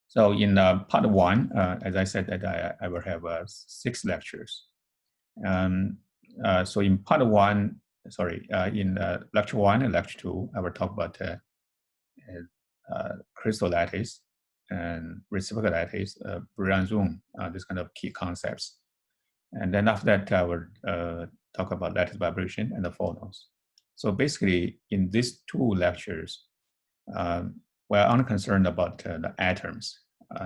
So in part one, as I said, that I will have 6 lectures. So in part one, in lecture 1 and lecture 2, I will talk about crystal lattice and reciprocal lattice, Brillouin zone, this kind of key concepts. And then after that, I will talk about lattice vibration and the photons. So basically, in these 2 lectures, we're only concerned about the atoms,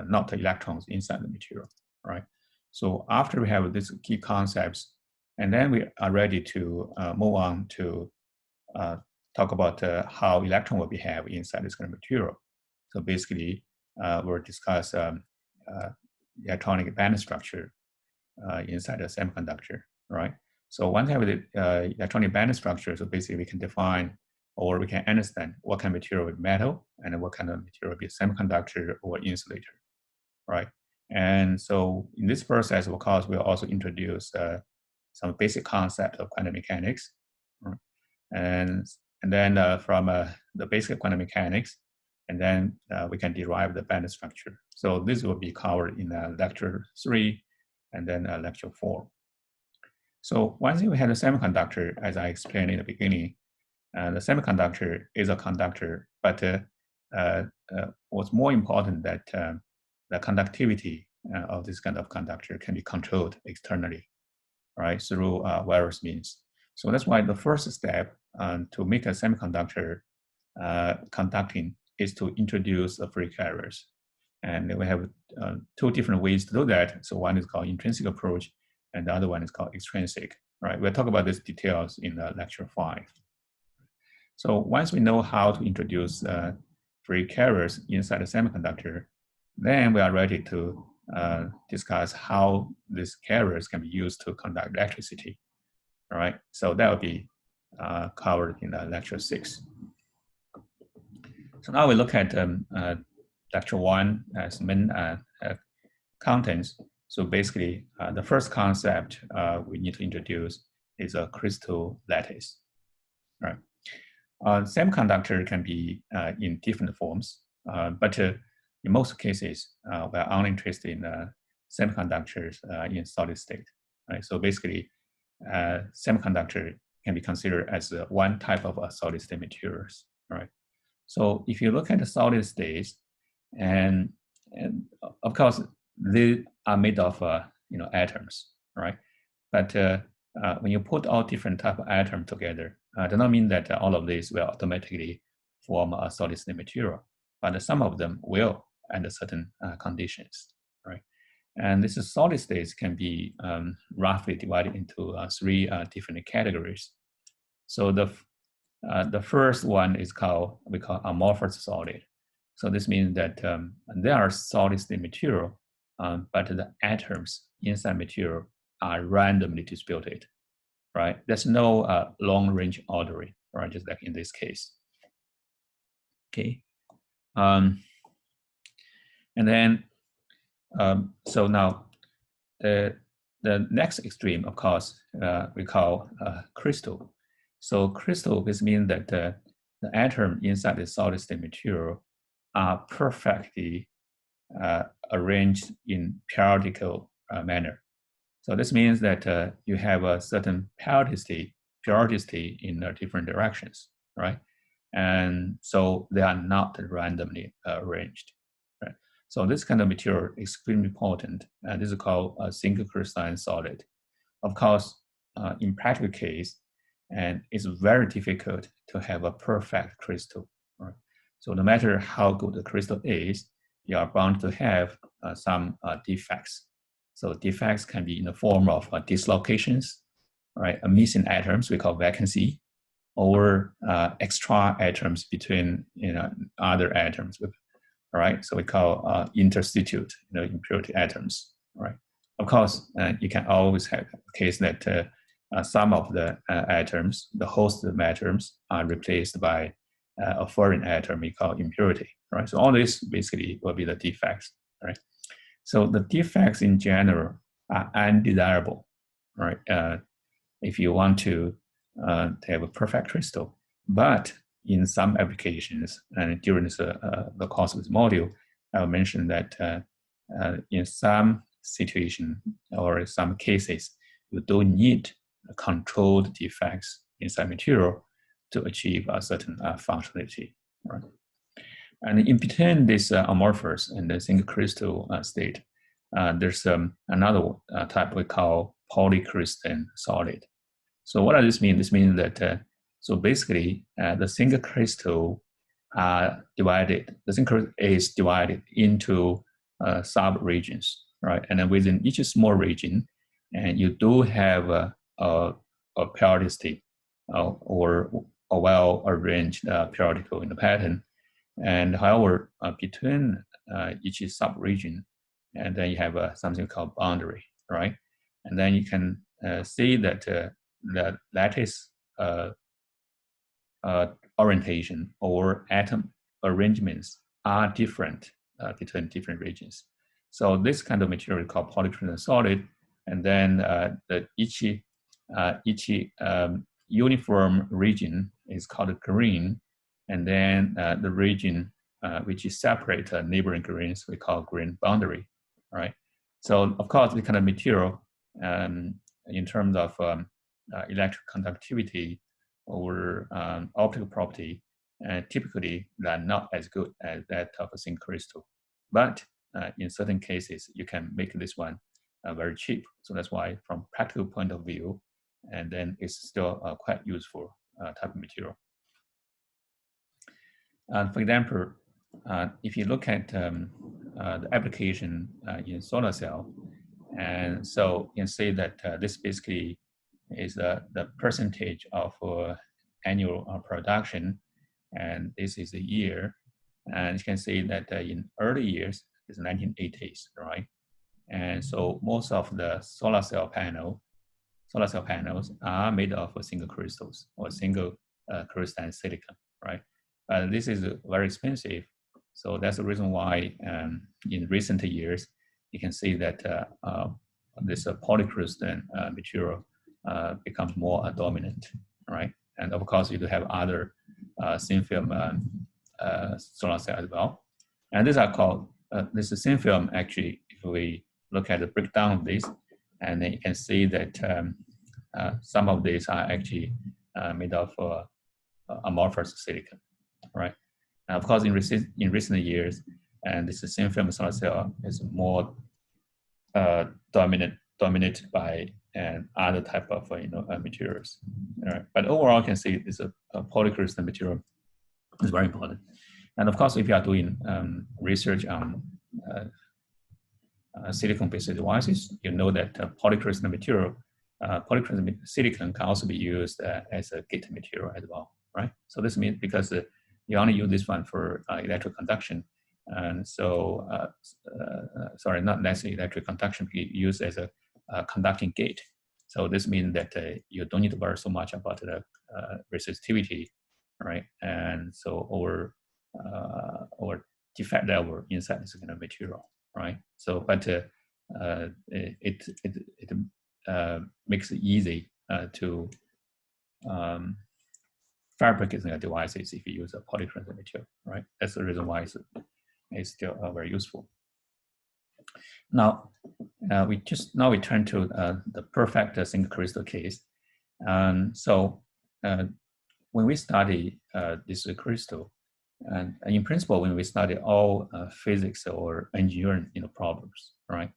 not the electrons inside the material, right? So after we have these key concepts, and then we are ready to move on to talk about how electron will behave inside this kind of material. So basically, we'll discuss electronic band structure inside a semiconductor, right? So once we have the electronic band structure, so basically we can define or we can understand what kind of material is metal and what kind of material be semiconductor or insulator, right? And so in this process, of course, we'll also introduce some basic concept of quantum mechanics, right? And then from the basic quantum mechanics, and then we can derive the band structure. So this will be covered in lecture 3 and then lecture 4. So once we have a semiconductor, as I explained in the beginning, the semiconductor is a conductor, but what's more important that the conductivity of this kind of conductor can be controlled externally, right, through various means. So that's why the first step to make a semiconductor conducting is to introduce the free carriers. And we have 2 different ways to do that. So one is called intrinsic approach, and the other one is called extrinsic, right? We'll talk about these details in lecture 5. So once we know how to introduce free carriers inside a semiconductor, then we are ready to discuss how these carriers can be used to conduct electricity, all right? So that will be covered in lecture 6. So now we look at lecture 1 as main contents. So basically, the first concept we need to introduce is a crystal lattice, right? Semiconductor can be in different forms, but in most cases, we're only interested in semiconductors in solid state, right? So basically, semiconductor can be considered as one type of solid state materials, right? So if you look at the solid states, and of course, they are made of atoms, right? But when you put all different type of atoms together, does not mean that all of these will automatically form a solid state material, but some of them will under certain conditions, right? And this solid states can be roughly divided into 3 different categories. So the first one is we call amorphous solid. So this means that there are solid state material, but the atoms inside material are randomly distributed, right? There's no long range ordering, right? Just like in this case. Okay. And then, so now the next extreme, of course, we call crystal. So crystal, this means that the atom inside the solid state material are perfectly arranged in periodical manner. So this means that you have a certain periodicity in different directions, right? And so they are not randomly arranged, right? So this kind of material is extremely important, and this is called a single crystalline solid. Of course, in practical case, and it's very difficult to have a perfect crystal, right? So no matter how good the crystal is, you are bound to have some defects. So defects can be in the form of dislocations, right? Missing atoms, we call vacancy, or extra atoms between other atoms, right? So we call interstitute, impurity atoms, right? Of course, you can always have a case that some of the atoms, the host atoms, are replaced by a foreign atom we call impurity, right? So all this basically will be the defects, right? So the defects in general are undesirable, right? If you want to have a perfect crystal, but in some applications and during the course of this module, I'll mention that in some situation or some cases, you do need controlled defects inside material to achieve a certain functionality. Right? And in between this amorphous and the single crystal state, there's another type we call polycrystalline solid. So what does this mean? This means that so basically the single crystal divided. The single crystal is divided into sub-regions, right? And then within each small region, and you do have a periodicity or a well-arranged periodical in the pattern. And however, between each sub-region, and then you have something called boundary, right? And then you can see that the lattice orientation or atom arrangements are different between different regions. So this kind of material is called polycrystalline solid, and then each uniform region is called green, and then the region which is separate neighboring greens we call green boundary, right? So of course, the kind of material in terms of electric conductivity or optical property, typically they're not as good as that of a single crystal. But in certain cases, you can make this one very cheap. So that's why from practical point of view, and then it's still quite useful type of material. For example, if you look at the application in solar cell, and so you can see that this basically is the percentage of annual production, and this is a year. And you can see that in early years, it's 1980s, right? And so most of the solar cell panels are made of single crystals or single crystalline silicon, right? But this is very expensive. So that's the reason why in recent years, you can see that this polycrystalline material becomes more dominant, right? And of course, you do have other thin film solar cell as well. And these are called, this is thin film actually, if we look at the breakdown of this, and then you can see that some of these are actually made of amorphous silicon, right? And of course, in recent years, and this thin film solar cell is more dominated by other type of materials. All right. But overall, you can see this polycrystalline material is very important. And of course, if you are doing research on silicon-based devices, you know that polycrystalline material, polycrystalline silicon can also be used as a gate material as well, right? So this means because you only use this one for electric conduction, and so sorry, not necessarily electric conduction, be used as a conducting gate. So this means that you don't need to worry so much about the resistivity, right? And so or defect level inside this kind of material, right? So, but it makes it easy to fabricate devices if you use a polycrystalline material, right? That's the reason why it's still very useful. Now, we turn to the perfect single crystal case. So when we study this crystal, and in principle, when we study all physics or engineering problems, right?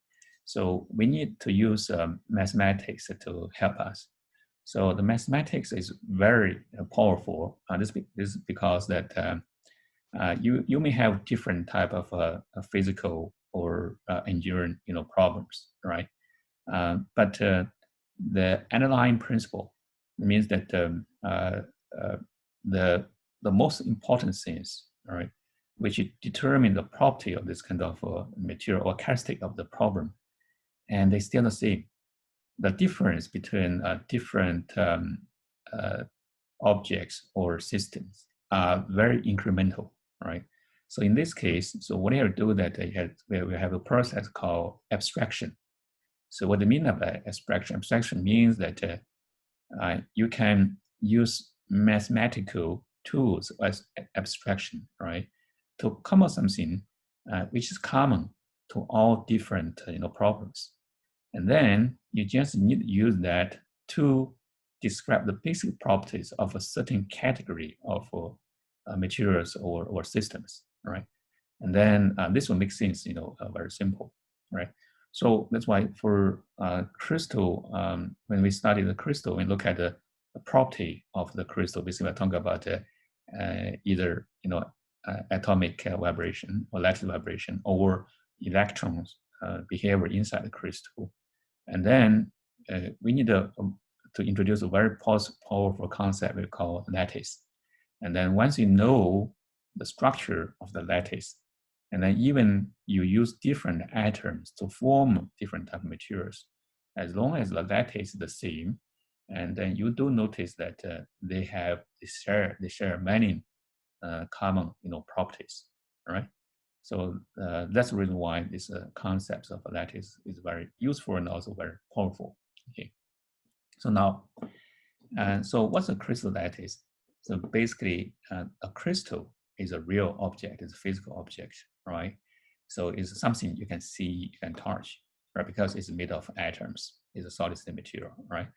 So we need to use mathematics to help us. So the mathematics is very powerful. This is because that you may have different type of physical or engineering problems, right? But the underlying principle means that the most important things, right, which determine the property of this kind of material or characteristic of the problem, and they still the same. The difference between different objects or systems are very incremental, right? So in this case, so what you do that we have a process called abstraction. So what I mean by abstraction? Abstraction means that you can use mathematical tools as abstraction, right, to come up with something which is common to all different problems. And then you just need to use that to describe the basic properties of a certain category of materials or systems, right? And then this will make things, very simple, right? So that's why for crystal, when we study the crystal and look at the property of the crystal, basically we're talking about either, atomic vibration or lattice vibration or electrons behavior inside the crystal. And then we need to introduce a very powerful concept we call lattice. And then once you know the structure of the lattice, and then even you use different atoms to form different type of materials, as long as the lattice is the same, and then you do notice that they share many common properties, right? So that's the reason why this concept of a lattice is very useful and also very powerful. Okay. So now, so what's a crystal lattice? So basically, a crystal is a real object, it's a physical object, right? So it's something you can see, you can touch, right? Because it's made of atoms, it's a solid state material, right?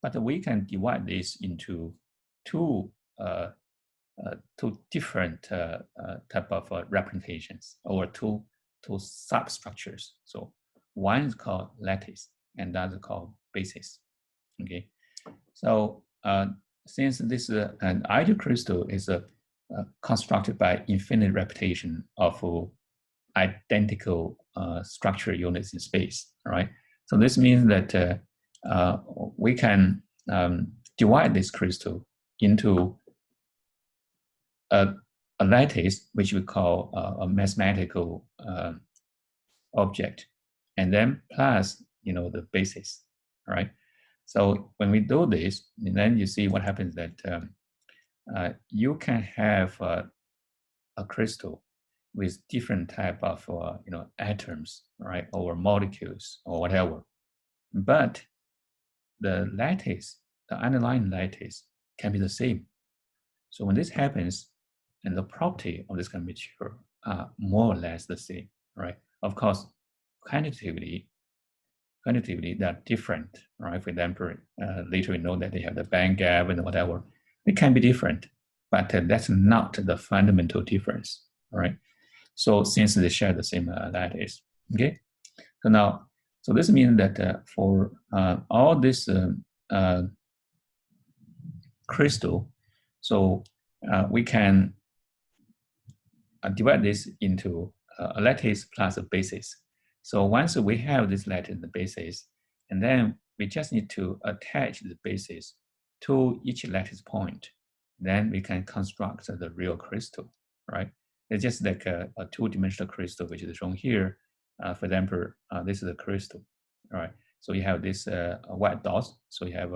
But we can divide this into two different type of representations or two substructures. So one is called lattice and the other called basis. Okay, so since this an ideal crystal is constructed by infinite repetition of identical structure units in space, right? So this means that we can divide this crystal into a lattice, which we call a mathematical object, and then plus the basis, right? So when we do this, and then you see what happens that you can have a crystal with different type of atoms, right, or molecules or whatever, but the lattice, the underlying lattice, can be the same. So when this happens, and the property of this kind of material are more or less the same, right? Of course, quantitatively they're different, right? For example, later we know that they have the band gap and whatever. It can be different, but that's not the fundamental difference, right? So since they share the same lattice, okay? So now, so this means that for all this crystal, so we can divide this into a lattice plus a basis. So once we have this lattice and the basis, and then we just need to attach the basis to each lattice point, then we can construct the real crystal, right? It's just like a two-dimensional crystal, which is shown here. For example, this is a crystal, right? So you have this white dots. So you have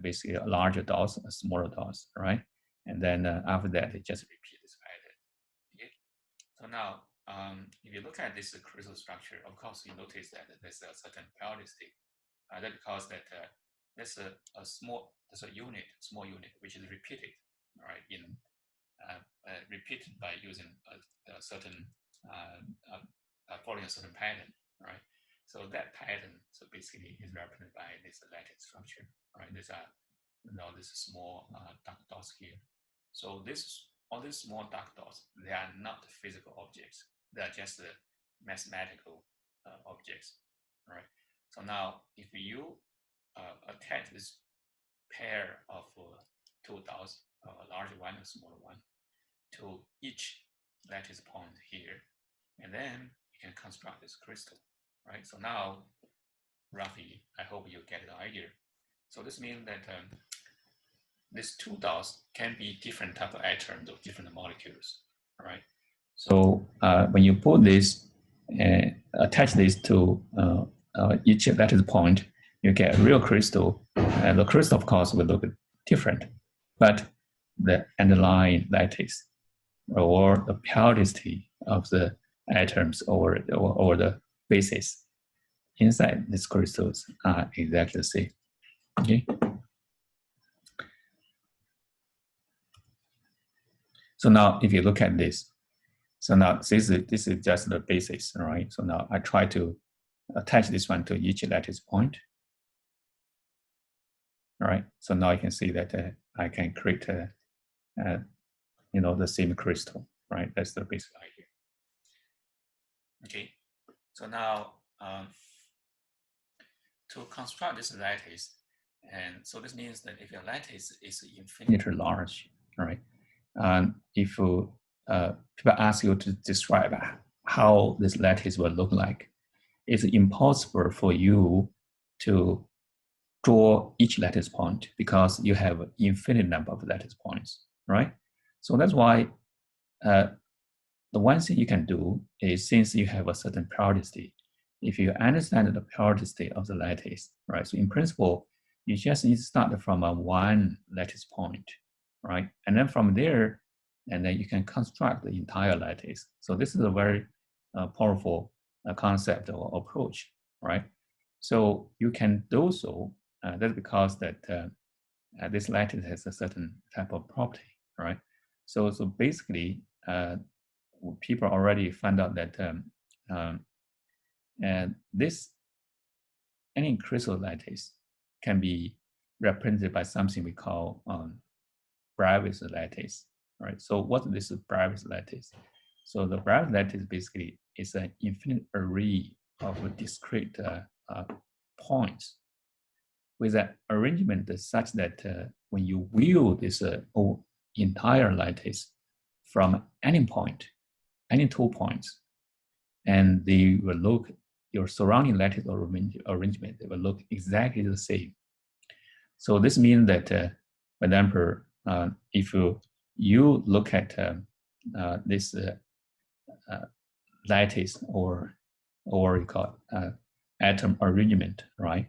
basically a larger dots, a smaller dots, right? And then after that, they just repeat this pattern. Okay? So now, if you look at this crystal structure, of course, you notice that there's a certain periodicity. That's because that there's a small unit, which is repeated, right? Repeated by using a certain following a certain pattern, right? So that pattern, so basically, is represented by this lattice structure, right? These are this small dark dots here. So all these small dark dots, they are not physical objects. They are just mathematical objects, right? So now, if you attach this pair of two dots, a larger one and a smaller one, to each lattice point here, and then you can construct this crystal, right? So now, roughly, I hope you get the idea. So this means that these two dots can be different type of atoms or different molecules, right? So when you put this, attach this to each lattice point, you get a real crystal. And the crystal, of course, will look different, but the underlying lattice or the periodicity of the atoms or the basis inside these crystals are exactly the same. Okay. So now, if you look at this, So now this is just the basics, all right? So now I try to attach this one to each lattice point. All right, so now you can see that I can create the same crystal, right? That's the basic idea. Okay, so now to construct this lattice, and so this means that if your lattice is infinitely large, all right, if people ask you to describe how this lattice will look like, it's impossible for you to draw each lattice point because you have an infinite number of lattice points, right? So that's why the one thing you can do is, since you have a certain periodicity, if you understand the periodicity of the lattice, right? So in principle, you just need to start from a one lattice point, right? And then from there, and then you can construct the entire lattice. So this is a very powerful concept or approach, right? So you can do so. That's because that this lattice has a certain type of property, right? So basically, people already found out that any crystal lattice can be represented by something we call Bravais lattice, right? So what is this Bravais lattice? So the Bravais lattice basically is an infinite array of discrete points with an arrangement such that when you view this entire lattice from any point, any 2 points, and they will look, your surrounding lattice arrangement, they will look exactly the same. So this means that, for example, if you look at this lattice or you call it, atom arrangement, right?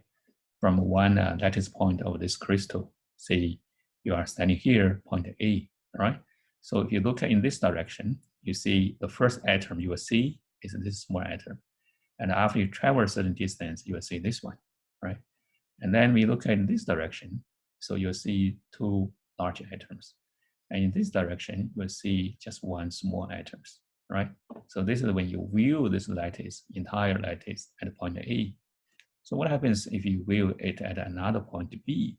From one lattice point of this crystal, say you are standing here, point A, right? So if you look in this direction, you see the first atom you will see is this small atom. And after you travel a certain distance, you will see this one, right? And then we look in this direction, so you'll see 2 large atoms. And in this direction, you'll see just 1 small atom, right? So this is when you view this lattice, entire lattice at point A. So what happens if you view it at another point B?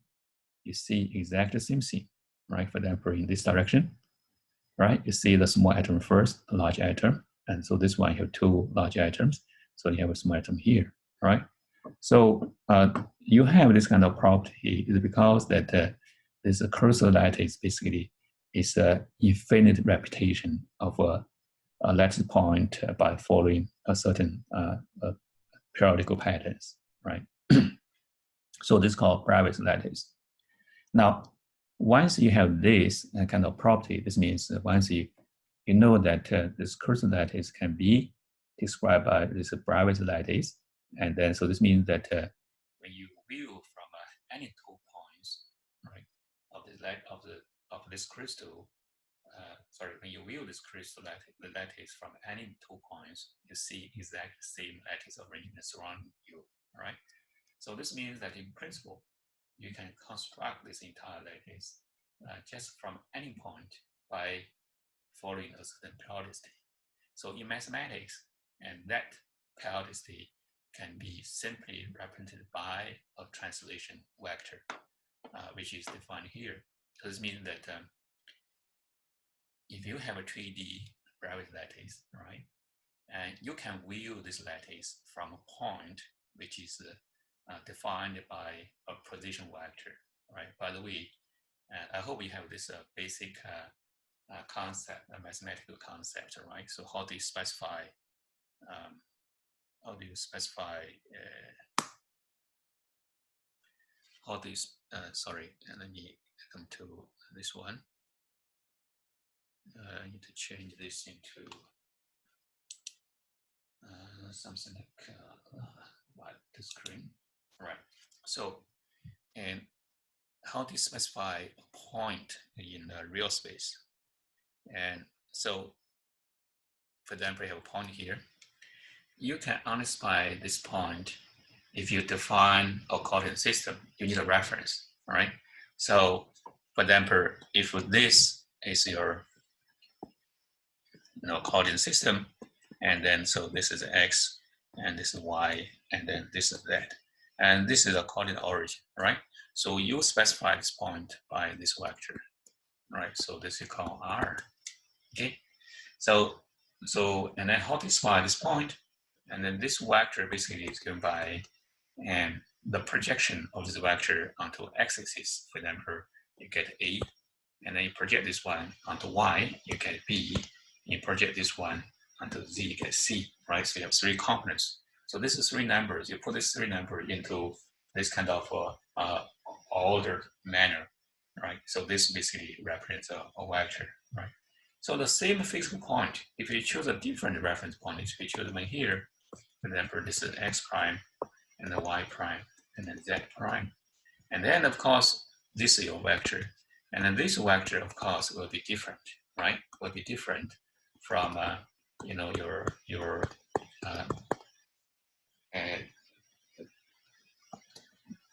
You see exactly the same thing, right? For example, in this direction, right? You see the small atom first, a large atom. And so this one, you have 2 large atoms. So you have a small atom here, right? So you have this kind of property is because that this cursor lattice basically is an infinite repetition of a lattice point by following a certain periodical patterns, right? So this is called Bravais lattice. Now, once you have this kind of property, this means once you know that this cursor lattice can be described by this Bravais lattice, and then so this means that when you view from any 2 points, right, of this crystal, when you view this crystal lattice from any 2 points, you see exactly the same lattice arrangement surrounding you, right? So this means that in principle, you can construct this entire lattice just from any point by following a certain periodicity. So in mathematics, and that periodicity can be simply represented by a translation vector, which is defined here. So this means that if you have a 3D Bravais lattice, right, and you can view this lattice from a point which is defined by a position vector, right? By the way, I hope you have this basic concept, a mathematical concept, right? So how do you specify? Let me come to this one. I need to change this into something like the screen. All right. So, and how to specify a point in real space. And so, for example, you have a point here. You can only specify this point if you define a coordinate system. You need a reference, right? So, for example, if this is your coordinate system, and then so this is x, and this is y, and then this is z, and this is a coordinate origin, right? So you specify this point by this vector, right? So this you call r. Okay. So and then how to specify this point, and then this vector basically is given by and the projection of this vector onto x-axis. For example, you get a, and then you project this one onto y, you get b. You project this one onto z, you get c, right? So you have three components. So this is three numbers. You put this three number into this kind of ordered manner, right? So this basically represents a vector, right? So the same physical point, if you choose a different reference point, if you choose one here, for example, this is x prime, and then y prime, and then z prime. And then, of course, this is your vector. And then this vector, of course, will be different, right? Will be different from,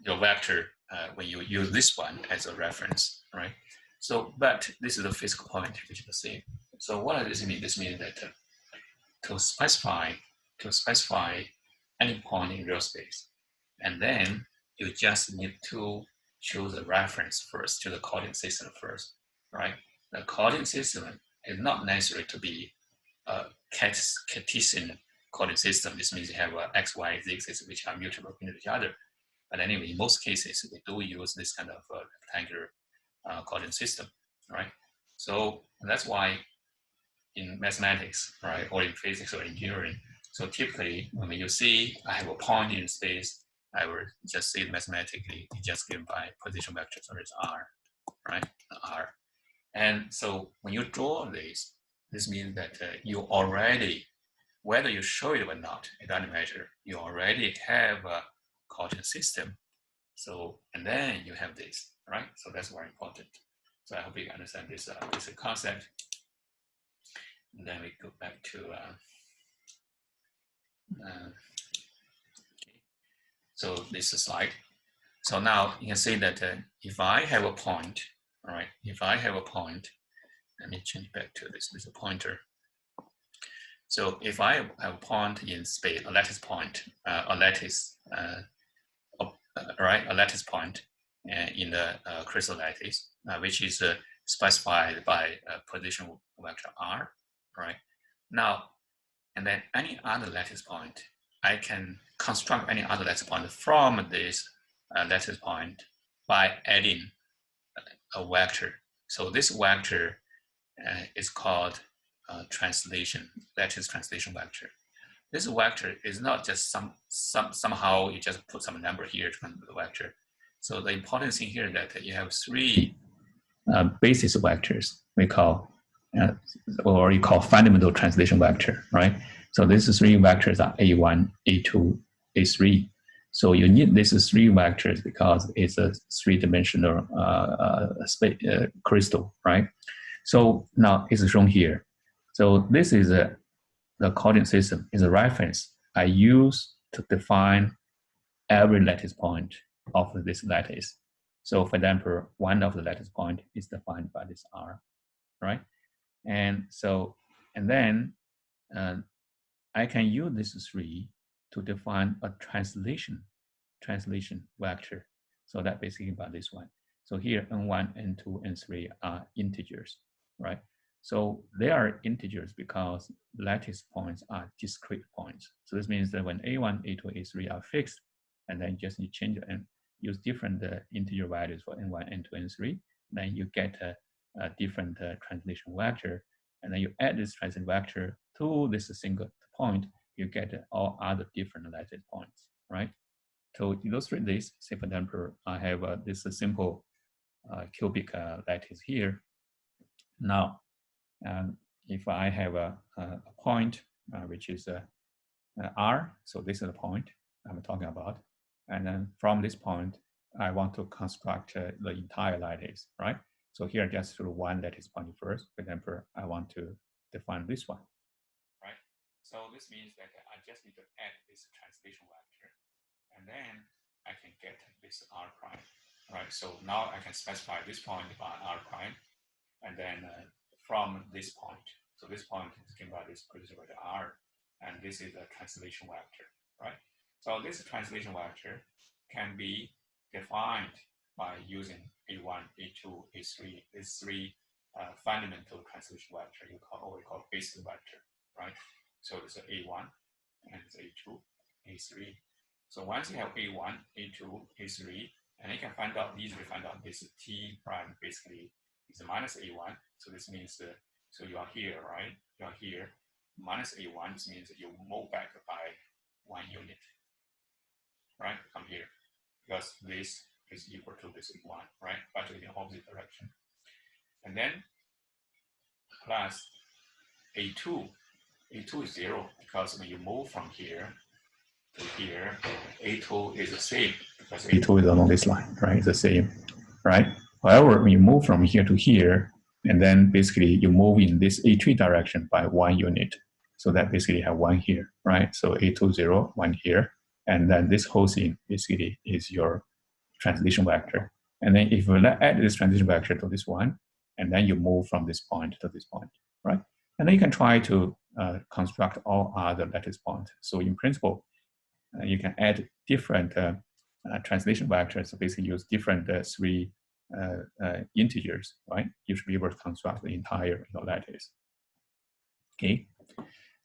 your vector when you use this one as a reference, right? So, but this is the physical point, which is the same. So what does this mean? This means that to specify any point in real space, and then you just need to choose a reference first to the coordinate system first, right? The coordinate system is not necessary to be a Cartesian coordinate system. This means you have a x, y, z axis which are mutable into each other. But anyway, in most cases, we do use this kind of rectangular coordinate system, right? So that's why in mathematics, right, or in physics or engineering, so typically when you see I have a point in space, I will just say it mathematically, it's just given by position vector, so it's r, right, r. And so when you draw this means that you already, whether you show it or not, it doesn't matter. You already have a coordinate system. So, and then you have this, right? So that's very important. So I hope you understand this concept. And then we go back to, so this slide. So now you can see that if I have a point, all right, if I have a point, let me change back to this pointer. So if I have a point in space, a lattice point, a lattice point in the crystal lattice, which is specified by position vector r, right? Now, and then any other lattice point, I can construct any other lattice point from this lattice point by adding a vector. So this vector is called lattice translation vector. This vector is not just somehow you just put some number here to come to the vector. So the important thing here is that you have three basis vectors we call, or you call fundamental translation vector, right? So these three vectors are A1, A2, A3. So you need these three vectors because it's a three-dimensional crystal, right? So now it's shown here. So this is the coordinate system, is a reference I use to define every lattice point of this lattice. So for example, one of the lattice point is defined by this R, right? And so, and then I can use this three to define a translation vector. So that basically by this one. So here n1, n2, n3 are integers, right? So they are integers because lattice points are discrete points. So this means that when a1, a2, a3 are fixed, and then just you change and use different integer values for n1, n2, n3, then you get a different translation vector. And then you add this translation vector to this single point, you get all other different lattice points, right? To illustrate this, say for example, I have this simple cubic lattice here. Now, if I have a point which is R, so this is the point I'm talking about. And then from this point, I want to construct the entire lattice, right? So here, just through one lattice point first. For example, I want to define this one, right? So this means that I just need to add this translation vector, and then I can get this R prime, right? So now I can specify this point by R prime, and then from this point. So this point is given by this position vector R, and this is a translation vector, right? So this translation vector can be defined by using A1, A2, A3, these three fundamental translation vector you call what we call basis vector, right? So it's A1 and it's A2, A3. So once you have A1, A2, A3, and you can easily find out this T prime basically is a minus A1. So this means so you are here, right? You are here. Minus A1 means you move back by 1 unit, right? From here, because this is equal to this A1, right? But in the opposite direction. And then plus A2. A2 is 0 because when you move from here to here, A2 is the same because A2 is along this line, right? It's the same, right? However, when you move from here to here, and then basically you move in this A3 direction by 1 unit. So that basically have 1 here, right? So A2, 0, 1 here. And then this whole thing basically is your translation vector. And then if you add this translation vector to this one, and then you move from this point to this point, right? And then you can try to construct all other lattice points. So in principle, you can add different translation vectors. So basically use different three integers, right? You should be able to construct the entire lattice. Okay.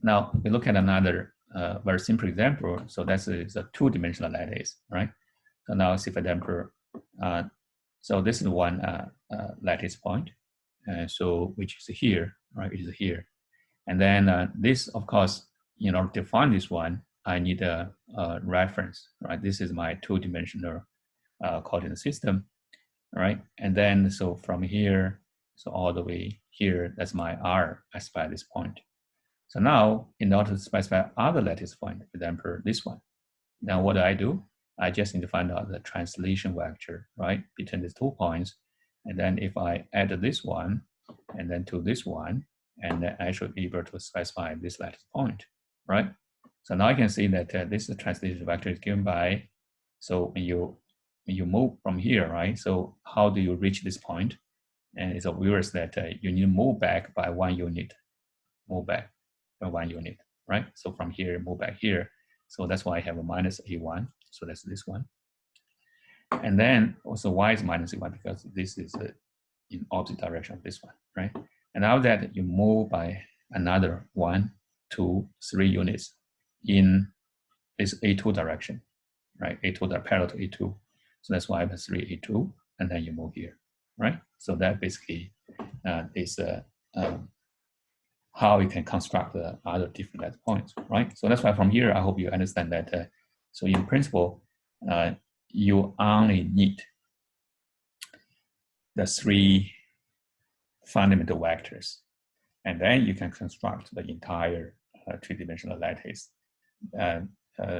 Now we look at another very simple example. So that's a two-dimensional lattice, right? So now see for example, so this is one lattice point, so which is here, right? Is here, and then this, of course, in order to find this one, I need a reference, right? This is my two-dimensional coordinate system, right? And then so from here, so all the way here, that's my R. I specify this point. So now, in order to specify other lattice point, for example, this one. Now, what do? I just need to find out the translation vector, right, between these 2 points. And then if I add this one, and then to this one, and then I should be able to specify this lattice point, right? So now I can see that this translation vector is given by, so when you move from here, right? So how do you reach this point? And it's obvious that you need to move back by 1 unit, move back by 1 unit, right? So from here, move back here. So that's why I have a minus A1. So that's this one. And then also why is minus A1? Because this is in opposite direction of this one, right? And now that you move by another 1, 2, 3 units in this A2 direction, right? A2 that parallel to A2. So that's why I have 3 A2, and then you move here, right? So that basically is how you can construct the other different lattice points, right? So that's why from here, I hope you understand that. So in principle, you only need the 3 fundamental vectors, and then you can construct the entire 3-dimensional lattice.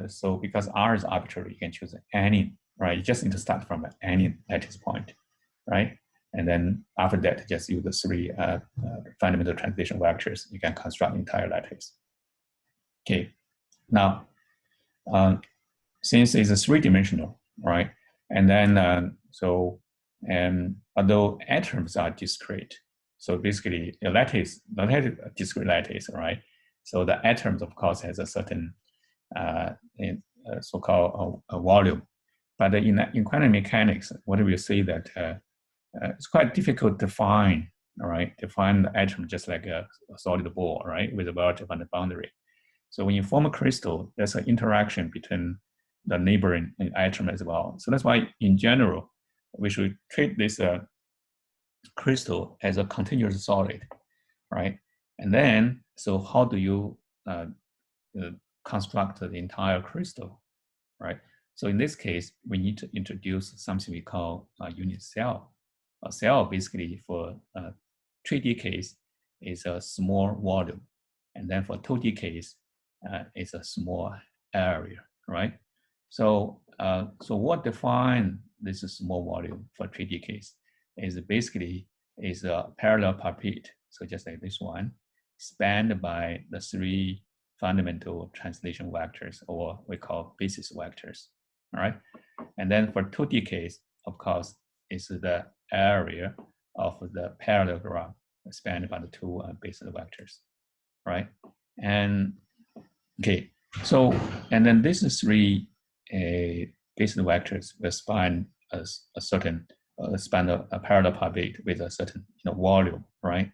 So because R is arbitrary, you can choose any, right? You just need to start from any lattice point, right? And then after that, just use the 3 fundamental translation vectors. You can construct the entire lattice. Okay. Now, since it's a 3-dimensional, right? And then although atoms are discrete, so basically a lattice, discrete lattice, right? So the atoms, of course, has a certain so-called volume. But in quantum mechanics, what do we say that it's quite difficult to find, right? To find the atom just like a solid ball, right, with a relative on the boundary. So when you form a crystal, there's an interaction between the neighboring atom as well. So that's why, in general, we should treat this crystal as a continuous solid, right? And then, so how do you construct the entire crystal, right? So in this case, we need to introduce something we call a unit cell. A cell basically for 3D case is a small volume, and then for 2D case, it's a small area, right? So, so what defines this small volume for 3D case is basically is a parallel parapet. So just like this one, spanned by the 3 fundamental translation vectors, or we call basis vectors, all right? And then for 2D case, of course, is the area of the parallelogram spanned by the 2 basis vectors. right? And okay, so and then these three basic vectors will span a certain span a parallel plate with a certain volume, right?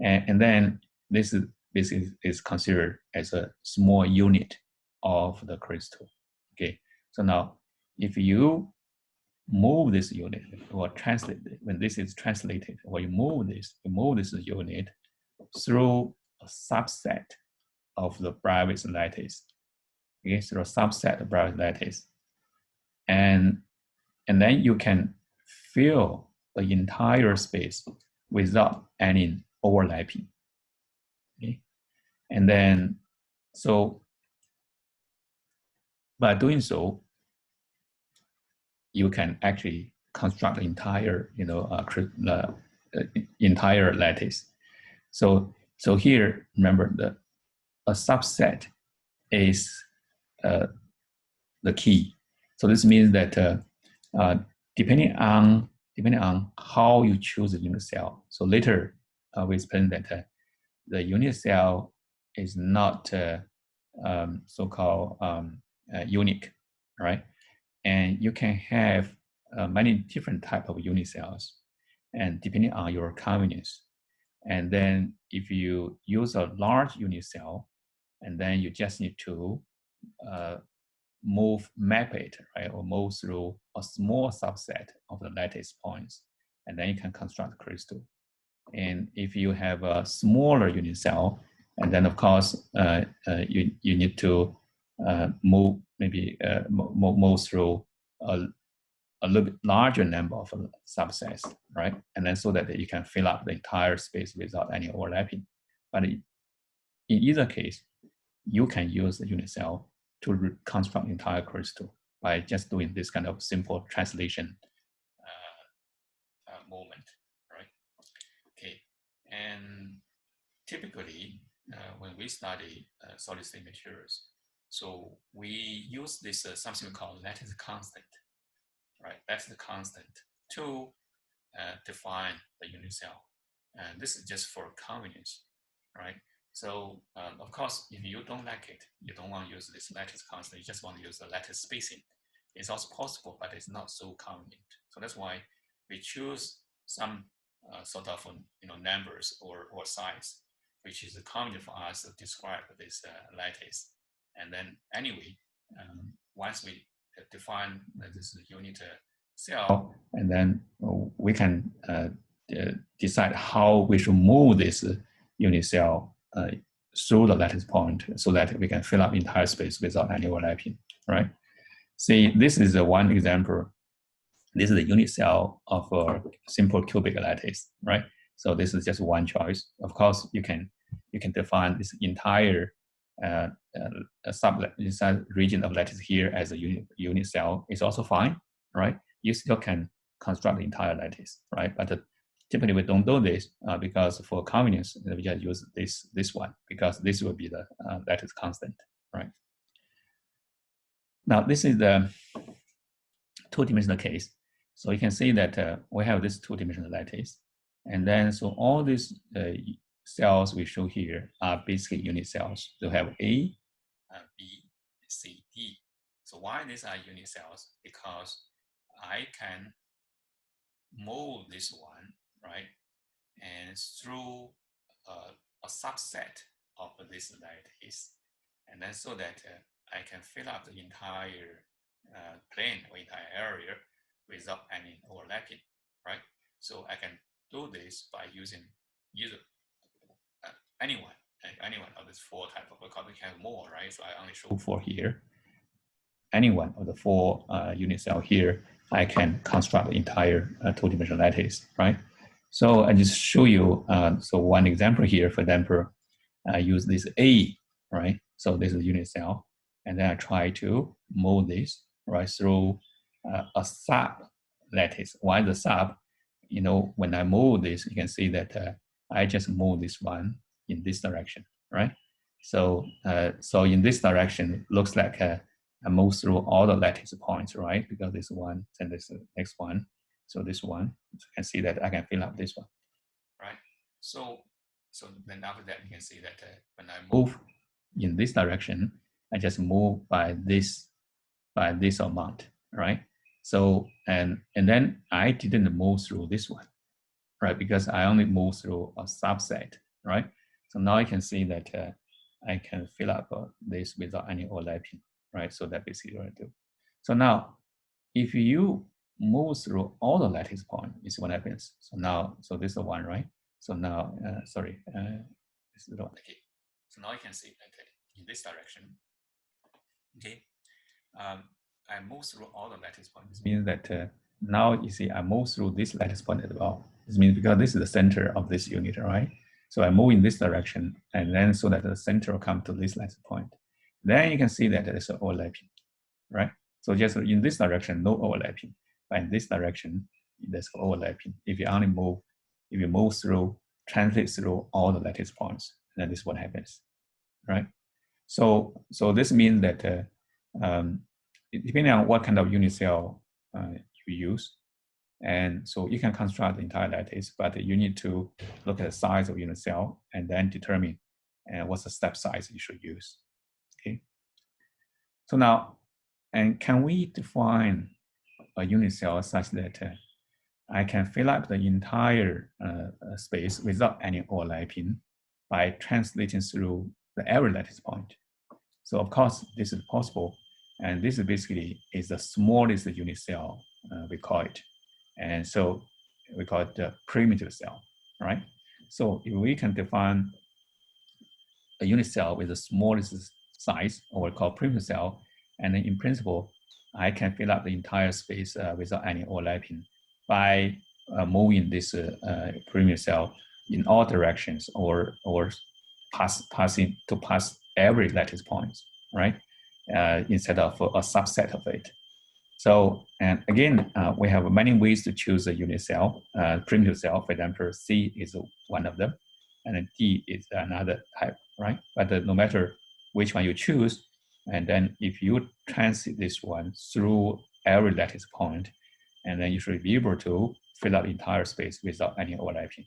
And then this is considered as a small unit of the crystal. Okay, so now if you move this unit or translate it, when this is translated, or you move this unit through a subset of the Brownian lattice, okay, through a subset of Brownian lattice, and then you can fill the entire space without any overlapping. Okay, and then so by doing so, you can actually construct the entire entire lattice. So here, remember a subset is the key. So this means that depending on how you choose the unit cell. So later we explain that the unit cell is not so-called unique, right? And you can have many different type of unit cells, and depending on your convenience. And then if you use a large unit cell, and then you just need to map it, right, or move through a small subset of the lattice points, and then you can construct a crystal. And if you have a smaller unit cell, and then of course you need to move through a little bit larger number of subsets, right? And then so that you can fill up the entire space without any overlapping. But in either case, you can use the unit cell to reconstruct the entire crystal by just doing this kind of simple translation movement, right? Okay, and typically when we study solid state materials, so we use this something called lattice constant, right? That's the constant to define the unit cell. And this is just for convenience, right? So of course, if you don't like it, you don't want to use this lattice constant, you just want to use the lattice spacing. It's also possible, but it's not so convenient. So that's why we choose some sort of numbers or size, which is convenient for us to describe this lattice. And then anyway, once we define this unit cell, and then we can decide how we should move this unit cell through the lattice point so that we can fill up entire space without any overlapping, right? See, this is one example. This is the unit cell of a simple cubic lattice, right? So this is just one choice. Of course, you can define this entire region of lattice here as a unit cell. It's also fine, right? You still can construct the entire lattice, right? But typically we don't do this because for convenience, we just use this one because this will be the lattice constant, right? Now this is the two-dimensional case. So you can see that we have this two-dimensional lattice. And then, so all these cells we show here are basically unit cells. They have A, B, C, D. So why these are unit cells? Because I can move this one, right? And through a subset of this lattice. And then so that I can fill up the entire plane or entire area without any overlapping, right? So I can do this by using either any one of these four types of, because we have more, right? So I only show four here. Any one of the four unit cell here, I can construct the entire two-dimensional lattice, right? So I just show you, so one example here, for example, I use this A, right? So this is a unit cell. And then I try to move this right through a sub lattice. Why the sub? When I move this, you can see that I just move this one in this direction, right? So so in this direction, looks like I move through all the lattice points, right? Because this one and this next one. So this one, so you can see that I can fill up this one, right? So So then after that, you can see that when I move in this direction, I just move by this amount, right? So and then I didn't move through this one, right? Because I only move through a subset, right? So now I can see that I can fill up this without any overlapping, right? So that basically what I do. So now, if you move through all the lattice points, you see what happens. So now, so this is the one, right? So now, this is the one. Okay. So now you can see that in this direction, okay, I move through all the lattice points. This means that now you see I move through this lattice point as well. This means because this is the center of this unit, right? So I move in this direction, and then so that the center will come to this lattice point. Then you can see that there is an overlapping, right? So just in this direction, no overlapping. But in this direction, there's overlapping. If you move through, translate through all the lattice points, then this is what happens, right? So this means that depending on what kind of unit cell you use, and so you can construct the entire lattice, but you need to look at the size of unit cell and then determine what's the step size you should use. Okay. So now, and can we define a unit cell such that I can fill up the entire space without any overlapping by translating through every lattice point? So of course, this is possible. And this is basically is the smallest unit cell, we call it. And so we call it the primitive cell, right? So if we can define a unit cell with the smallest size, or we call primitive cell, and then in principle, I can fill up the entire space without any overlapping by moving this primitive cell in all directions, or pass every lattice point, right? Instead of a subset of it. So, and again, we have many ways to choose a unit cell, primitive cell. For example, C is one of them, and then D is another type, right? But no matter which one you choose, and then if you transit this one through every lattice point, and then you should be able to fill up the entire space without any overlapping.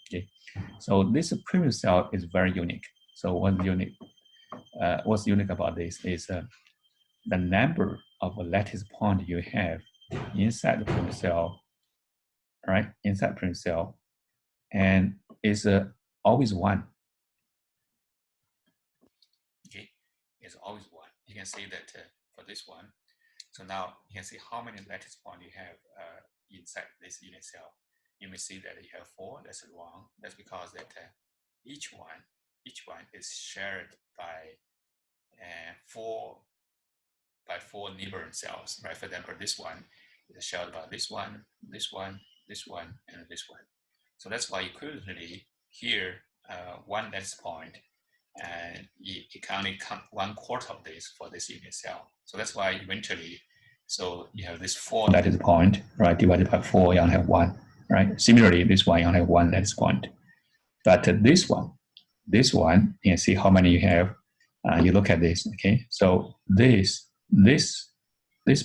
Okay, so this primitive cell is very unique. So what's unique about this is the number of lattice point you have inside the primitive cell, right? Inside primitive cell, and is always one. Okay, it's always one. You can see that for this one. So now you can see how many lattice points you have inside this unit cell. You may see that you have 4. That's wrong. That's because that each one is shared by 4 neighboring cells, right? For example, this one is shared by this one, this one, this one, and this one. So that's why equivalently here, one lattice point, and you can only count 1/4 of this for this unit cell. So that's why eventually, so you have this 4 lattice point, right? Divided by 4, you only have 1, right? Similarly, this one, you only have 1 lattice point. But this one, you can see how many you have. You look at this, okay? So this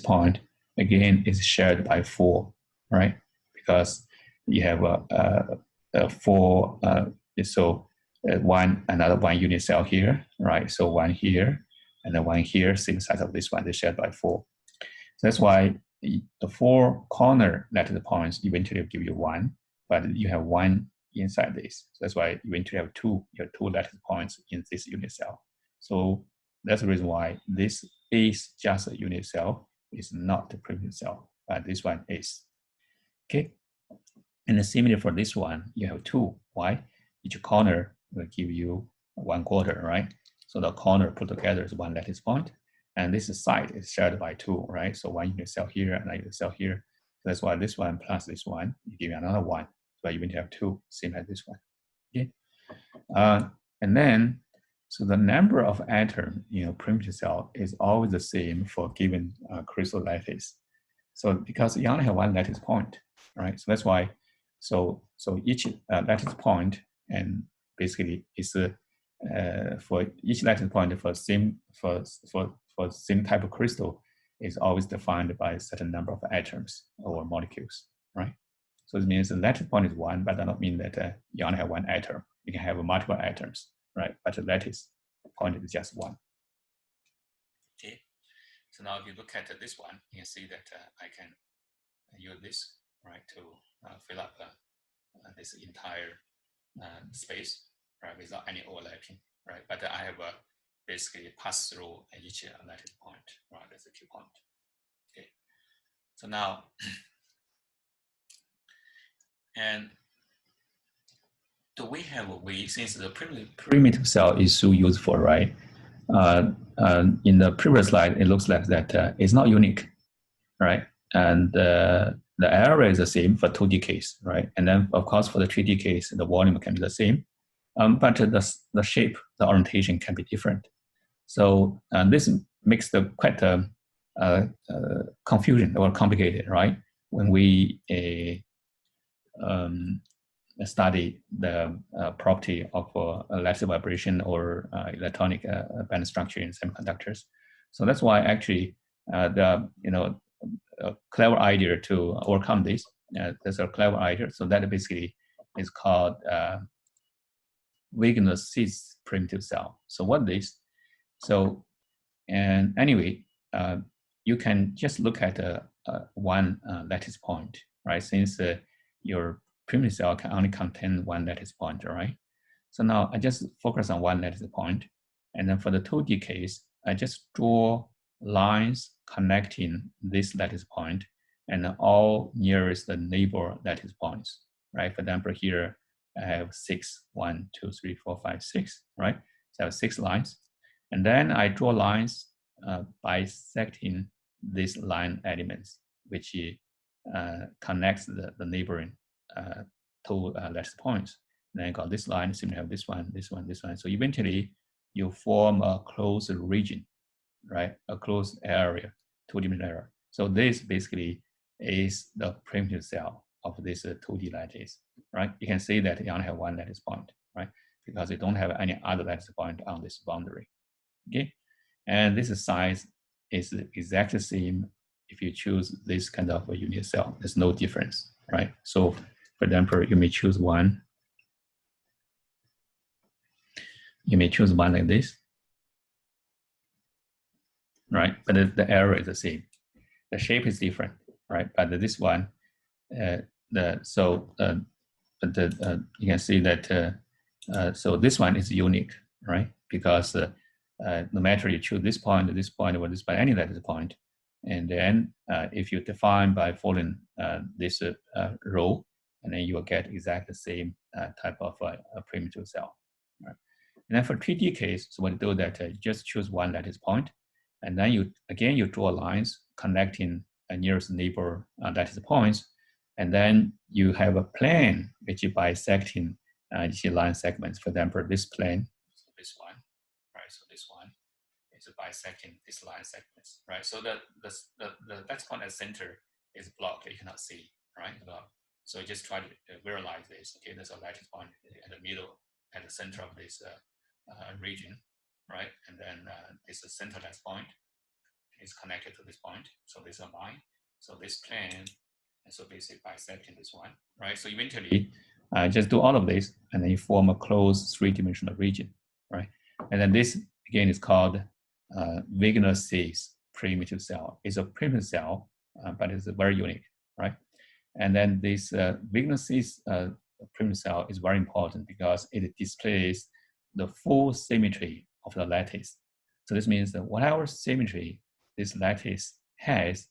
point, again, is shared by 4, right? Because you have 4, another one unit cell here, right? So 1 here, and then 1 here, same size of this one, they're shared by 4. So that's why the 4 corner lattice points eventually will give you 1, but you have 1 inside this. So that's why you eventually have 2. You have 2 lattice points in this unit cell. So that's the reason why this is just a unit cell. It's not the primitive cell, but this one is. Okay. And similar for this one, you have 2. Why? Each corner will give you 1/4, right? So the corner put together is 1 lattice point, and this side is shared by 2, right? So 1 unit cell here and 1 unit cell here. So that's why this one plus this one, you give me another 1. So you will have 2, same as this one. Okay. And then, so the number of atoms in a primitive cell is always the same for given crystal lattice. So because you only have 1 lattice point, right? So that's why, so each lattice point, and basically is for each lattice point for same type of crystal is always defined by a certain number of atoms or molecules, right? So it means the lattice point is 1, but that does not mean that you only have 1 atom. you can have multiple atoms, right? But the lattice point is just one. Okay. So now if you look at this one, you can see that I can use this, right, to fill up this entire space, right, without any overlapping, right? But I have basically pass through each lattice point, right? That's the key point. Okay. So now, and do we have a way, since the primitive cell is so useful, right? In the previous slide, it looks like that it's not unique, right? And the area is the same for 2D case, right? And then, of course, for the 3D case, the volume can be the same, but the shape, the orientation can be different. So this makes the quite confusion or complicated, right? When we study the property of lattice vibration or electronic band structure in semiconductors. So that's why actually the a clever idea to overcome this. There's a clever idea. So that basically is called Wegener-Cis primitive cell. So what is? So and anyway, you can just look at one lattice point, right? Since your primitive cell can only contain one lattice point, right? So now I just focus on one lattice point, and then for the 2D case, I just draw lines connecting this lattice point and all nearest the neighbor lattice points, right? For example, here I have 6, 1, 2, 3, 4, 5, 6, right? So I have 6 lines. And then I draw lines bisecting these line elements, which connects the neighboring two lattice points. Then I got this line, seem to have this one, this one, this one. So eventually you form a closed region, right? A closed area, 2D area. So this basically is the primitive cell of this 2D lattice, right? You can see that you only have one lattice point, right? Because you don't have any other lattice point on this boundary, okay? And this size is exactly the same if you choose this kind of a unit cell. There's no difference, right? So for example, you may choose one. You may choose one like this, right? But the area is the same. The shape is different, right? But this one, you can see that, so this one is unique, right? Because no matter you choose this point, or this point, any lattice point, and then if you define by following this row, and then you will get exactly the same type of primitive cell, right? And then for 3D case, so what you do that you just choose one lattice point, and then you draw lines connecting nearest neighbor lattice points, and then you have a plane which is bisecting each line segments. For example, this plane, so this one, right? So this one is bisecting this line segments, right? So the lattice point at the center is blocked; you cannot see, right? So just try to visualize this. Okay, there's a lattice point at the middle, at the center of this region, right? And then this center lattice point is connected to this point. So this is a line. So this plane, and so basically bisecting this one, right? So eventually, just do all of this, and then you form a closed 3-dimensional region, right? And then this again is called Wegener-Cis primitive cell. It's a primitive cell, but it's very unique, right? And then this Wegener-Cis primitive cell is very important because it displays the full symmetry of the lattice. So this means that whatever symmetry this lattice has,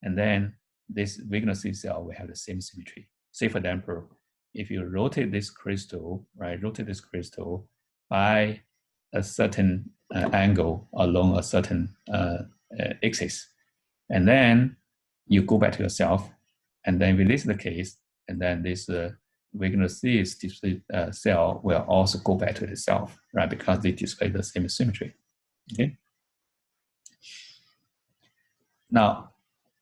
and then this Wegener-Cis cell will have the same symmetry. Say for example, if you rotate this crystal, right, rotate this crystal by a certain angle along a certain axis, and then you go back to yourself, and then if this is the case, and then this Wegener-Cis cell will also go back to itself, right, because they display the same symmetry. Okay. Now,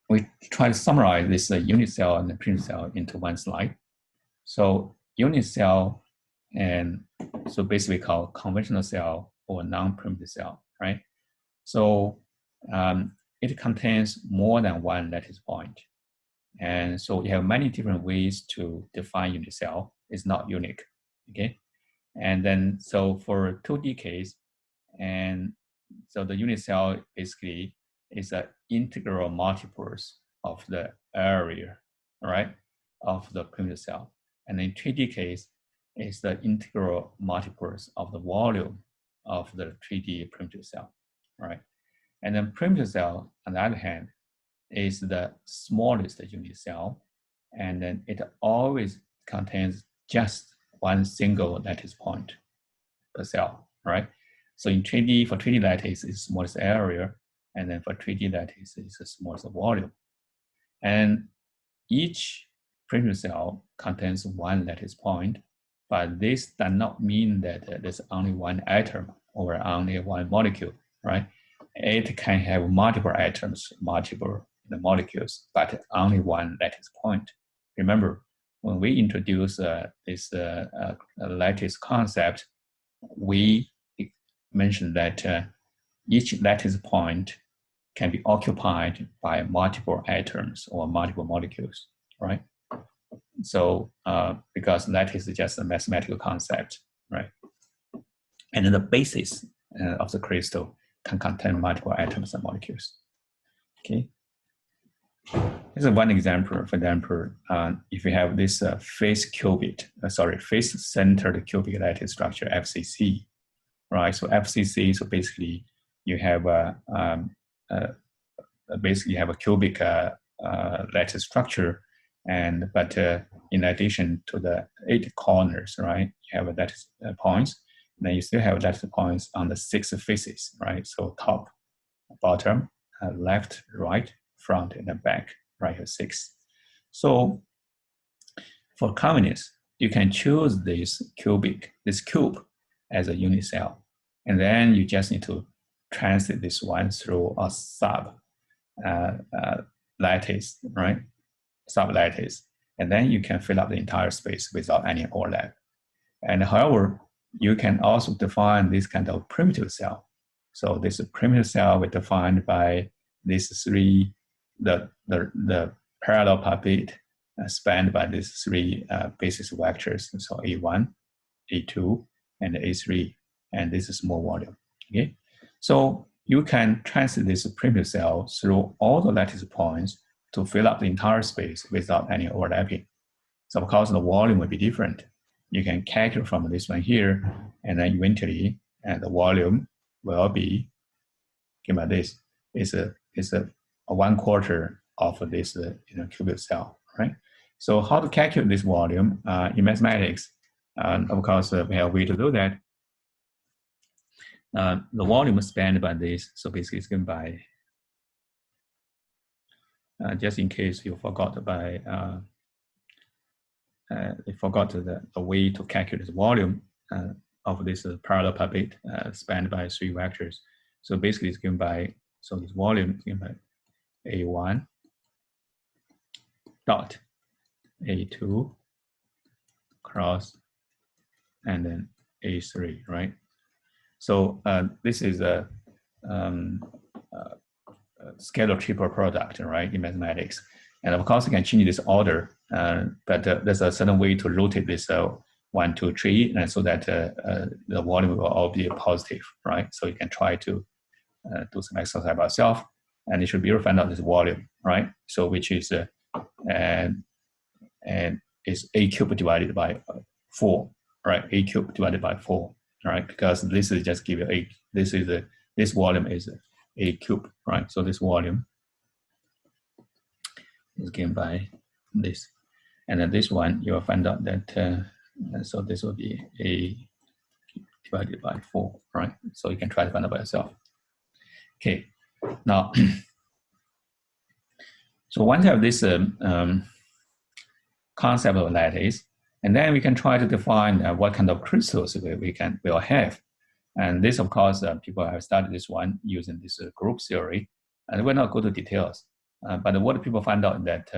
we try to summarize this unit cell and the primitive cell into one slide. So unit cell, and so basically called conventional cell or non-primitive cell, right? So it contains more than one lattice point. And so you have many different ways to define unit cell. It's not unique, okay? And then, so for 2D case, and so the unit cell basically is an integral multiples of the area, right, of the primitive cell. And in 3D case, is the integral multiples of the volume of the 3D primitive cell, right? And then primitive cell, on the other hand, is the smallest unit cell, and then it always contains just one single lattice point per cell, right? So in 3D, for 3D lattice, it's smallest area, and then for 3D lattice, it's the smallest volume. And each primitive cell contains one lattice point, but this does not mean that there's only one atom or only one molecule, right? It can have multiple atoms, multiple molecules, but only one lattice point. Remember, when we introduce this lattice concept, we mentioned that each lattice point can be occupied by multiple atoms or multiple molecules, right? So because lattice is just a mathematical concept, right? And then the basis of the crystal can contain multiple atoms and molecules. Okay. Here's one example. For example, if you have this face-centered cubic lattice structure, FCC, right? So FCC, so basically you have basically have a cubic lattice structure, but in addition to the 8 corners, right, you have lattice points. Then you still have lattice points on the 6 faces, right? So top, bottom, left, right, front, and then back, right here 6. So for convenience, you can choose this cube as a unit cell, and then you just need to transit this one through a sub lattice, right? Sub lattice, and then you can fill up the entire space without any overlap. And however, you can also define this kind of primitive cell. So this primitive cell we defined by these 3, the parallel puppet spanned by these 3 basis vectors. So A1, A2, and A3, and this is small volume. Okay, so you can transit this primitive cell through all the lattice points to fill up the entire space without any overlapping. So of course the volume will be different. You can calculate from this one here, and then eventually the volume will be given by this. It's a 1/4 of this cubic cell, right? So how to calculate this volume in mathematics? Of course, we have a way to do that. The volume spanned by this, so basically it's given by, just in case you forgot the way to calculate the volume of this parallel puppet spanned by 3 vectors. So basically it's given by, so this volume is given by A1 dot A2 cross and then A3, right? So this is a scalar triple product, right, in mathematics. And of course, you can change this order, but there's a certain way to rotate this 1, 2, 3, and so that the volume will all be positive, right? So you can try to do some exercise by yourself, and you should be able to find out this volume, right? So which is and is A cubed divided by 4, right? A cubed divided by 4, right? Because this is just give you a, this volume is A cubed, right? So this volume is given by this. And then this one, you will find out that, so this will be A divided by 4, right? So you can try to find out by yourself. Okay, now, so once you have this concept of lattice, and then we can try to define what kind of crystals we'll have. And this, of course, people have studied this one using this group theory, and we'll not go to details. But what people find out that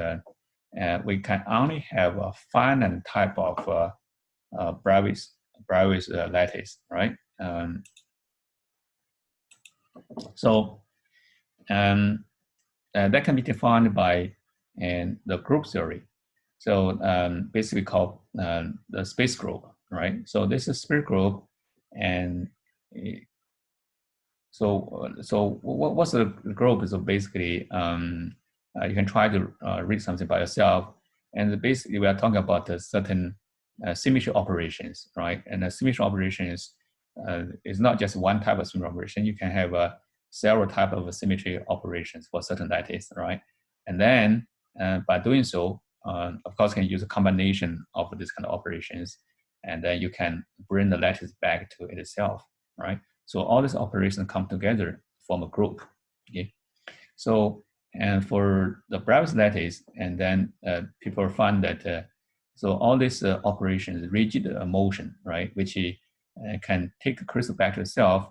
we can only have a finite type of Bravais lattice, right? So that can be defined by the group theory. So basically called the space group, right? So this is spirit group, and so what's the group? So basically, you can try to read something by yourself, and basically we are talking about certain symmetry operations, right? And the symmetry operations is not just one type of symmetry operation. You can have several type of symmetry operations for certain lattice, right? And then by doing so, of course, you can use a combination of these kind of operations, and then you can bring the lattice back to itself, right? So all these operations come together, form a group. Okay. So and for the Bravais lattice, and then people find that so all these operations, rigid motion, right, which can take the crystal back to itself,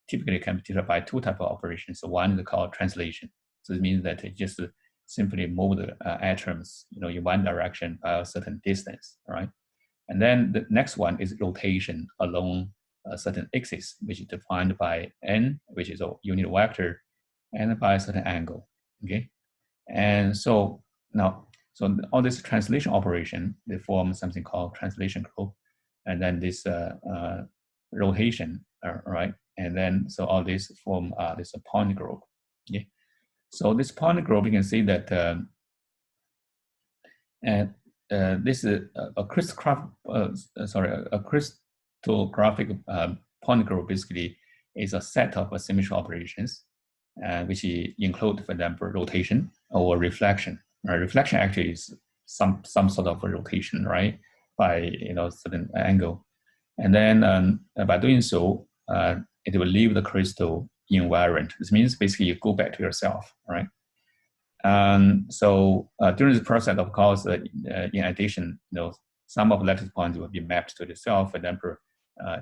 typically can be done by two types of operations. So one is called translation. So it means that it just simply move the atoms, in one direction by a certain distance, right? And then the next one is rotation along a certain axis, which is defined by n, which is a unit vector, and by a certain angle. Okay, and so now, so all this translation operation, they form something called translation group, and then this rotation, right? And then so all this form this point group. Okay, so this point group, you can see that. And this is a crystallographic point group basically is a set of symmetry operations, which include, for example, rotation or reflection. Reflection actually is some sort of a rotation, right, by certain angle, and then by doing so, it will leave the crystal invariant. This means basically you go back to yourself, right? So during the process, of course, in addition, some of the lattice points will be mapped to itself. For example,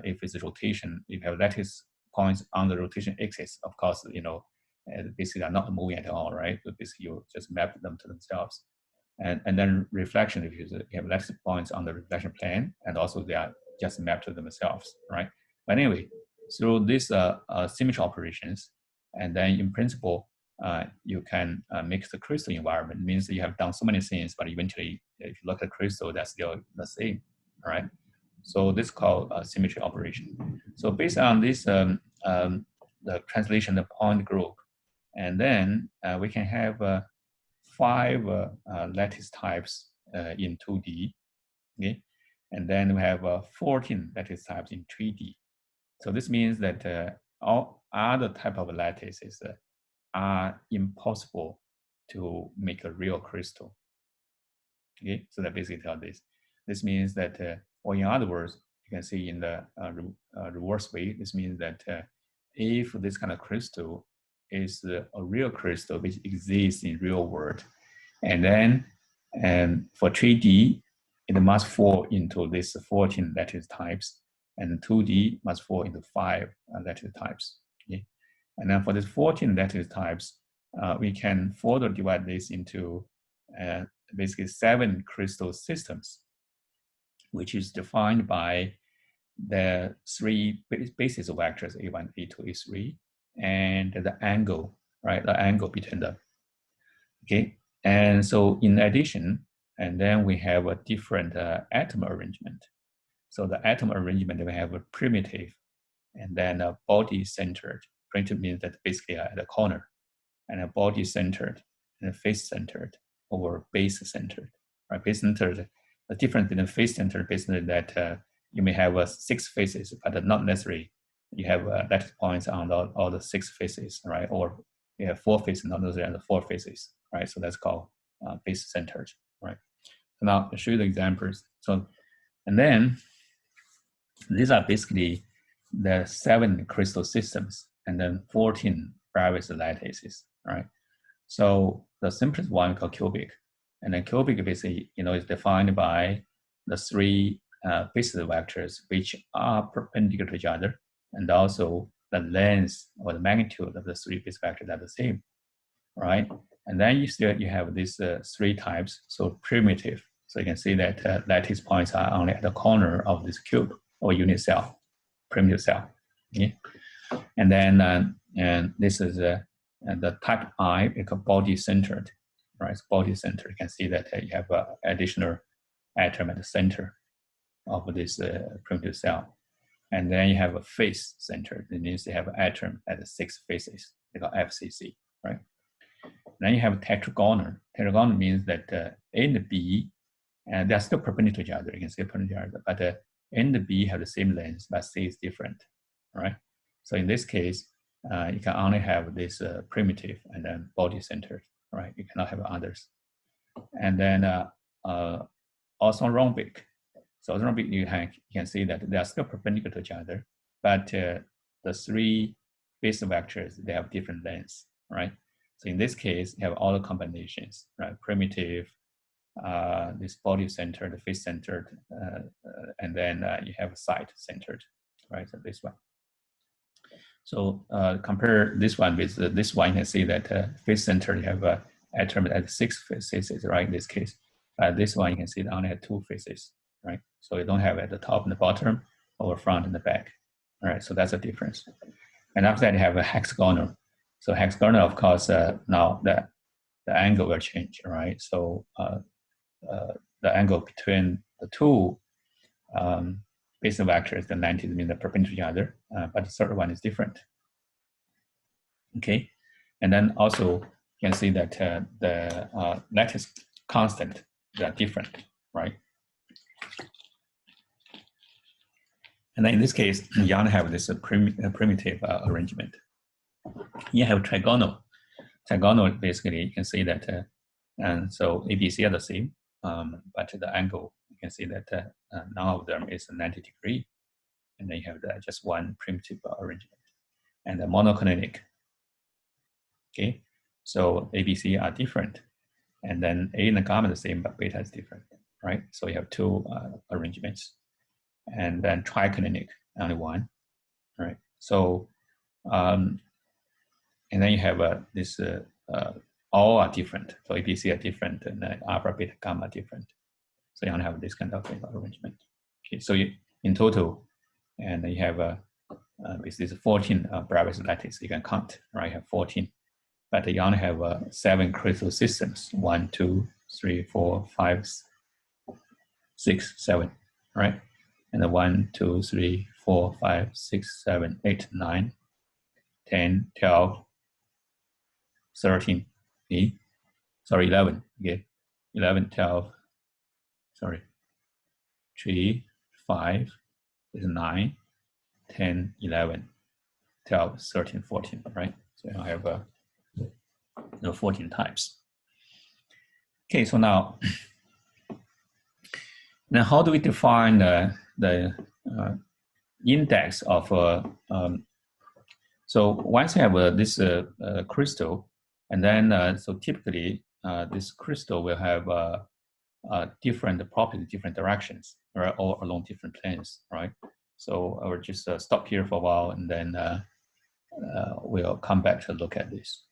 if it's a rotation, if you have lattice points on the rotation axis, of course, basically are not moving at all, right? So basically, you just map them to themselves. And then reflection, if you have lattice points on the reflection plane, and also they are just mapped to themselves, right? But anyway, through these symmetry operations, and then in principle, you can mix the crystal environment. It means that you have done so many things, but eventually, if you look at crystal, that's still the same, right? So this is called symmetry operation. So based on this, the translation, the point group, and then we can have 5 lattice types in 2D, okay? And then we have 14 lattice types in 3D. So this means that all other type of lattices are impossible to make a real crystal. Okay, so that basically tells this. This means that, or in other words, you can see in the reverse way, this means that if this kind of crystal is a real crystal which exists in real world, and then for 3D, it must fall into this 14 lattice types, and 2D must fall into 5 lattice types. Okay? And then for these 14 lattice types, we can further divide this into basically 7 crystal systems, which is defined by the 3 basis vectors, A1, A2, A3, and the angle, right? The angle between them. Okay, and so in addition, and then we have a different atom arrangement. So the atom arrangement, we have a primitive, and then a body-centered. Primitive means that basically at the corner, and a body-centered, and a face-centered, or base-centered. Right, base-centered. The difference between face-centered, base-centered, that you may have 6 faces, but not necessarily you have lattice points on all the 6 faces, right? Or you have 4 faces, not necessarily 4 faces, right? So that's called base-centered, right? So now I'll show you the examples. So, and then these are basically the 7 crystal systems, and then 14 Bravais lattices, right? So the simplest one called cubic, and then cubic basically, is defined by the 3 basis vectors which are perpendicular to each other, and also the length or the magnitude of the 3 basis vectors are the same, right? And then you have these 3 types, so primitive. So you can see that lattice points are only at the corner of this cube or unit cell, primitive cell. Okay? And then and this is the type I, it's body-centered, right? It's body-centered. You can see that you have an additional atom at the center. of this primitive cell. And then you have a face center. It means you have an atom at 6 faces. They call FCC, right? Then you have tetragonal. Tetragonal means that A and B, and they're still perpendicular to each other. You can see perpendicular to each other, but A and B have the same length, but C is different, right? So in this case, you can only have this primitive and then body centered, right? You cannot have others. And then also rhombic. So rhombic, you can see that they are still perpendicular to each other, but the 3 base vectors, they have different lengths, right? So in this case, you have all the combinations, right? Primitive, this body centered, face centered, and then you have side centered, right? So this one. So compare this one with this one, you can see that face centered, you have atom at 6 faces, right? In this case, this one you can see it only has 2 faces, right? So you don't have at the top and the bottom, or front and the back, all right? So that's a difference. And after that, you have a hexagonal. So hexagonal, of course, now the angle will change, right? So the angle between the 2 base vectors, the 90 means they're perpendicular to each other, but the third one is different. Okay, and then also you can see that the lattice constant, they are different, right? And then in this case, you only have this primitive arrangement. You have trigonal. Trigonal, basically, you can see that, and so ABC are the same, but the angle, you can see that none of them is 90 degrees, and then you have just one primitive arrangement. And the monoclinic, okay? So ABC are different, and then A and the gamma are the same, but beta is different, right? So you have 2 arrangements. And then triclinic, only 1, right? So, and then you have this, all are different. So ABC are different, and alpha, beta, gamma are different. So you only have this kind of arrangement. Okay, so you, in total, and you have this is 14 Bravais lattice you can count, right? You have 14, but you only have 7 crystal systems: 1, 2, 3, 4, 5, 6, 7, right? And then 1, 2, 3, 4, 5, 6, 7, 8, 9, 10, 12, 13, okay? Sorry, 11, okay? 11, 12, sorry, 3, 5, 9, 10, 11, 12, 13, 14, right? So I have 14 types. Okay, so now how do we define the index of so once you have this crystal, and then so typically this crystal will have different properties, different directions, right, or along different planes, right? So I will just stop here for a while, and then we'll come back to look at this.